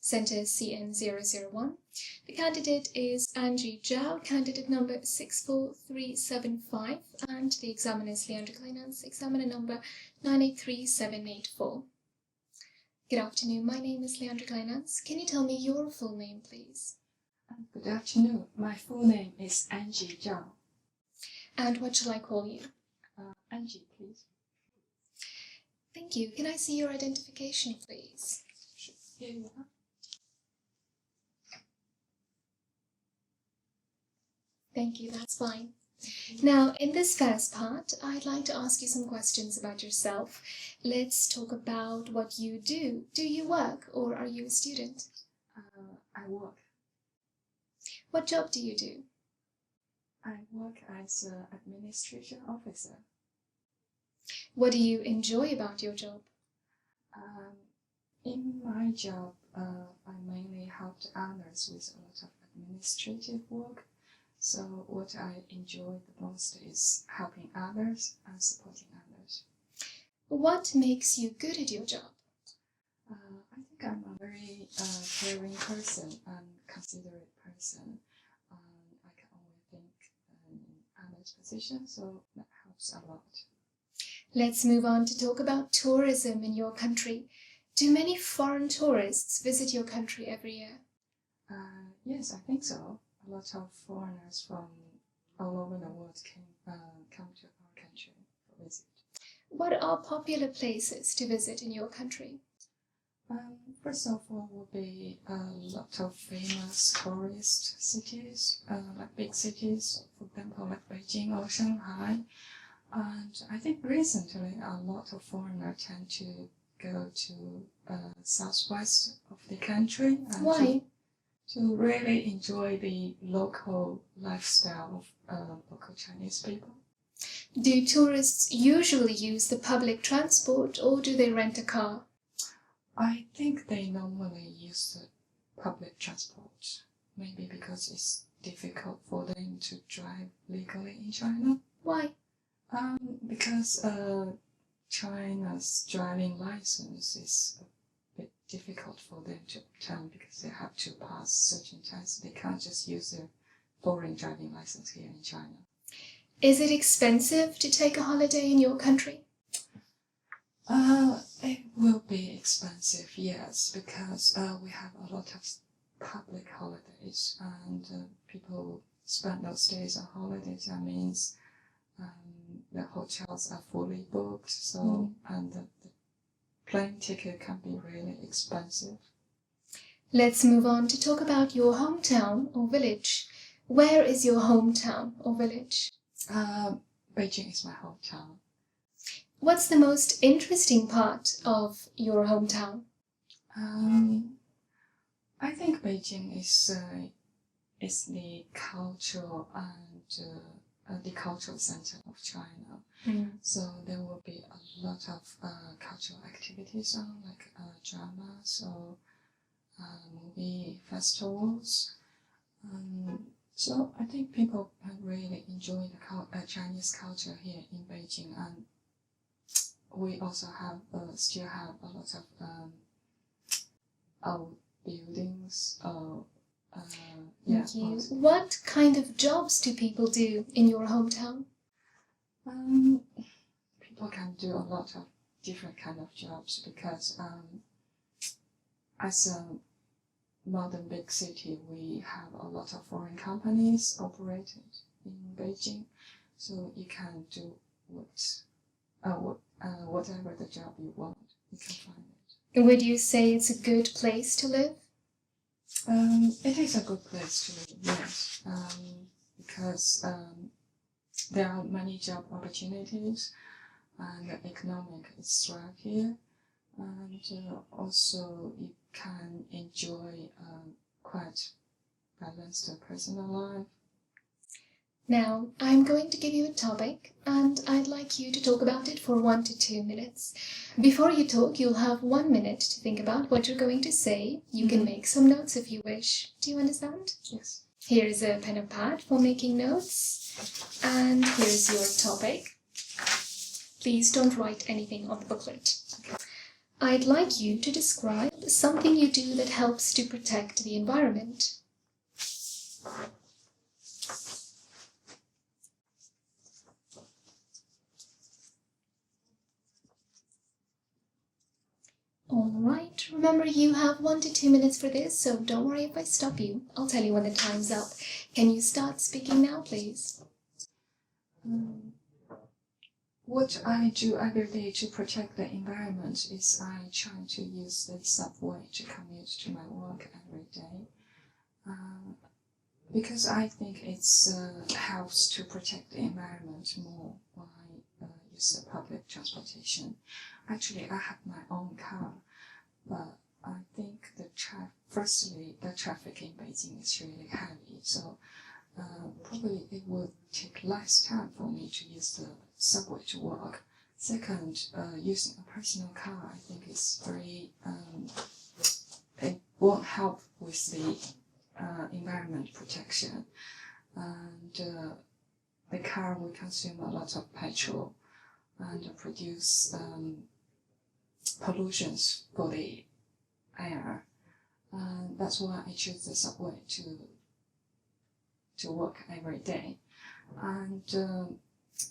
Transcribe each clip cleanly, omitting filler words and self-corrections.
Center CN001. The candidate is Angie Zhao, candidate number 64375, and the examiner is Leandro Kleinans, examiner number 983784. Good afternoon, my name is Leandro Kleinans. Can you tell me your full name, please? Good afternoon, my full name is Angie Zhao. And what shall I call you? Angie, please. Thank you. Can I see your identification, please? Sure. Here you are. Thank you, that's fine. Now, in this first part, I'd like to ask you some questions about yourself. Let's talk about what you do. Do you work or are you a student? I work. What job do you do? I work as an administration officer. What do you enjoy about your job? In my job, I mainly help others with a lot of administrative work. So what I enjoy the most is helping others and supporting others. What makes you good at your job? I think I'm a very caring person and considerate person. I can only think in others' position, so that helps a lot. Let's move on to talk about tourism in your country. Do many foreign tourists visit your country every year? Yes, I think so. A lot of foreigners from all over the world come to our country for visit. What are popular places to visit in your country? First of all, would be a lot of famous tourist cities, like big cities, for example, like Beijing or Shanghai. And I think recently a lot of foreigners tend to go to southwest of the country. And Why? To really enjoy the local lifestyle of local Chinese people. Do tourists usually use the public transport or do they rent a car? I think they normally use the public transport, maybe because it's difficult for them to drive legally in China. Why? Because China's driving license is a bit difficult for them to obtain because they have to pass certain tests. They can't just use their foreign driving license here in China. Is it expensive to take a holiday in your country? It will be expensive, yes, because we have a lot of public holidays and people spend those days on holidays. That means the hotels are fully booked, so and the plane ticket can be really expensive. Let's move on to talk about your hometown or village. Where is your hometown or village? Beijing is my hometown. What's the most interesting part of your hometown? I think Beijing is the cultural and the cultural center of China. So there will be a lot of cultural activities on, like dramas or movie festivals. So I think people really enjoy the Chinese culture here in Beijing, and we also still have a lot of old buildings. Thank you. What kind of jobs do people do in your hometown? People can do a lot of different kind of jobs because as a modern big city, we have a lot of foreign companies operated in Beijing, so you can do whatever the job you want, you can find it. Would you say it's a good place to live? It is a good place to live, yes, because there are many job opportunities and the economic is thrive here, and also you can enjoy quite balanced personal life. Now, I'm going to give you a topic and I'd like you to talk about it for 1 to 2 minutes. Before you talk, you'll have 1 minute to think about what you're going to say. You can make some notes if you wish. Do you understand? Yes. Here is a pen and pad for making notes. And here's your topic. Please don't write anything on the booklet. Okay. I'd like you to describe something you do that helps to protect the environment. Alright, remember you have 1 to 2 minutes for this, so don't worry if I stop you. I'll tell you when the time's up. Can you start speaking now, please? What I do every day to protect the environment is I try to use the subway to commute to my work every day. Because I think it helps to protect the environment more when I use the public transportation. Actually, I have my own car, but I think firstly, the traffic in Beijing is really heavy, so probably it would take less time for me to use the subway to work. Second, using a personal car, I think is very, it won't help with the environment protection. And the car will consume a lot of petrol and produce pollutions for the air. And that's why I choose the subway to work every day. And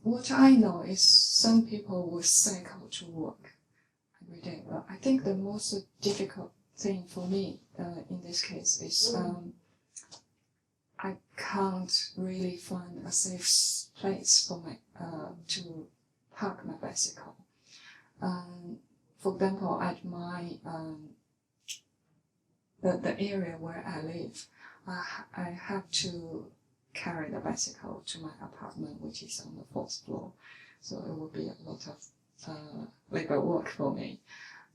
what I know is some people will cycle to work every day, but I think the most difficult thing for me in this case is I can't really find a safe place for my to park my bicycle. For example, at my the area where I live, I have to carry the bicycle to my apartment, which is on the 4th floor. So it will be a lot of labor work for me.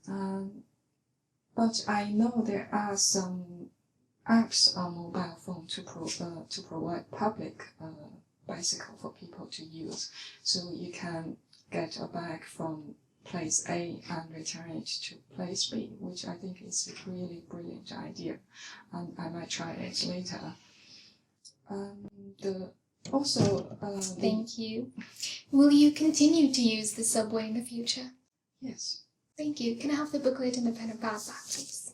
But I know there are some apps on mobile phone to provide public bicycle for people to use. So you can get a bag from place A and return it to place B, which I think is a really brilliant idea, and I might try it later. Thank you. Will you continue to use the subway in the future? Yes. Thank you. Can I have the booklet and the pen and pad back, please?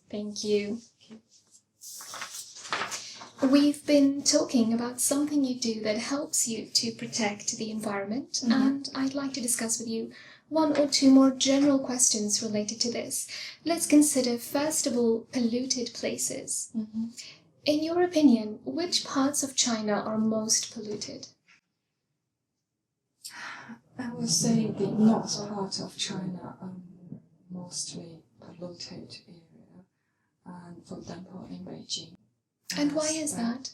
Thank you. We've been talking about something you do that helps you to protect the environment, and I'd like to discuss with you 1 or 2 more general questions related to this. Let's consider, first of all, polluted places. In your opinion, which parts of China are most polluted? I would say the north part of China are mostly polluted area, and for example in Beijing. And why is that?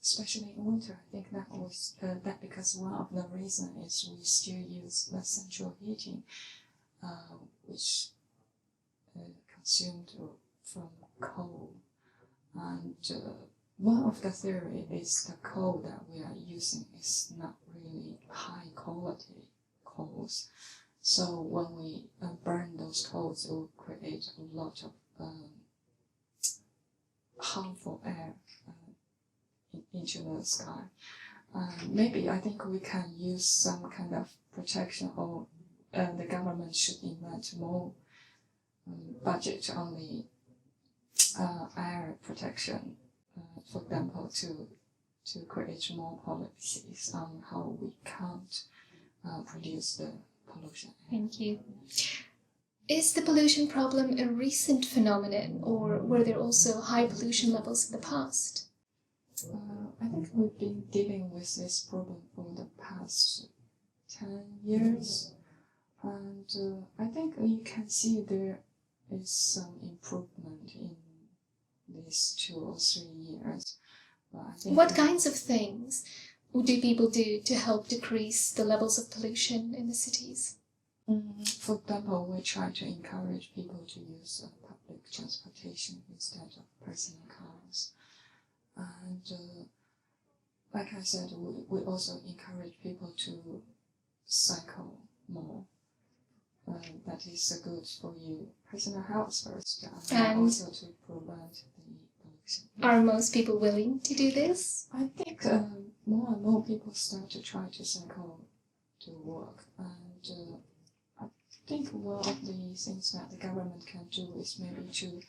Especially in winter, I think that was that because one of the reasons is we still use the central heating, which consumed from coal. And one of the theory is the coal that we are using is not really high quality coals. So when we burn those coals, it will create a lot of harmful air into the sky. Maybe I think we can use some kind of protection, or the government should invent more budget on the air protection, for example, to create more policies on how we can't produce the pollution. Thank you. Is the pollution problem a recent phenomenon, or were there also high pollution levels in the past? I think we've been dealing with this problem for the past 10 years, and I think you can see there is some improvement in these 2 or 3 years. But I think what kinds of things do people do to help decrease the levels of pollution in the cities? For example, we try to encourage people to use public transportation instead of personal cars. And like I said, we also encourage people to cycle more. That is good for your personal health first, and also to prevent the Are most people willing to do this? I think more and more people start to try to cycle to work, and I think one of the things that the government can do is maybe to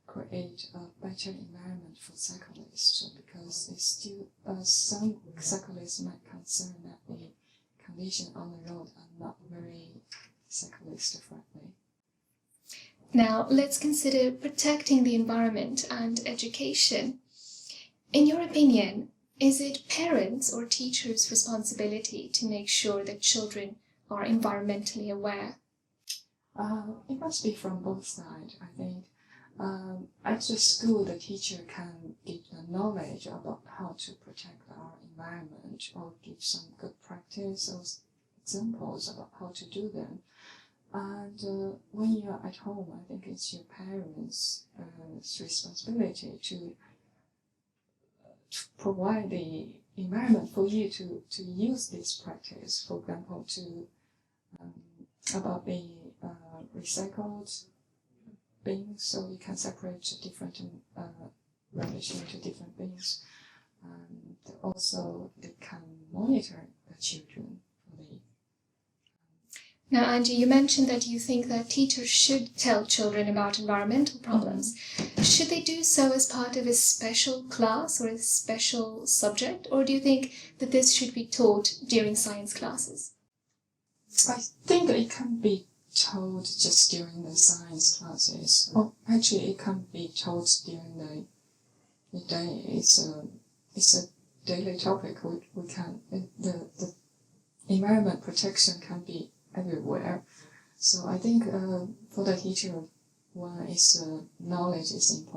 create a better environment for cyclists, because it's still some cyclists might concern that the conditions on the road are not very cyclist friendly. Now, let's consider protecting the environment and education. In your opinion, is it parents' or teachers' responsibility to make sure that children are environmentally aware? It must be from both sides, I think. At the school, the teacher can give the knowledge about how to protect our environment, or give some good practice or examples about how to do them. And when you're at home, I think it's your parents' responsibility to provide the environment for you to use this practice. For example, about the recycled bins, so you can separate different rubbish into different bins, and also they can monitor the children for the. Now, Angie, you mentioned that you think that teachers should tell children about environmental problems. Should they do so as part of a special class or a special subject, or do you think that this should be taught during science classes? I think it can be taught just during the science classes. Oh, actually, it can be taught during the day. It's a daily topic. We can the environment protection can be everywhere. So I think for the teacher, one is knowledge is important.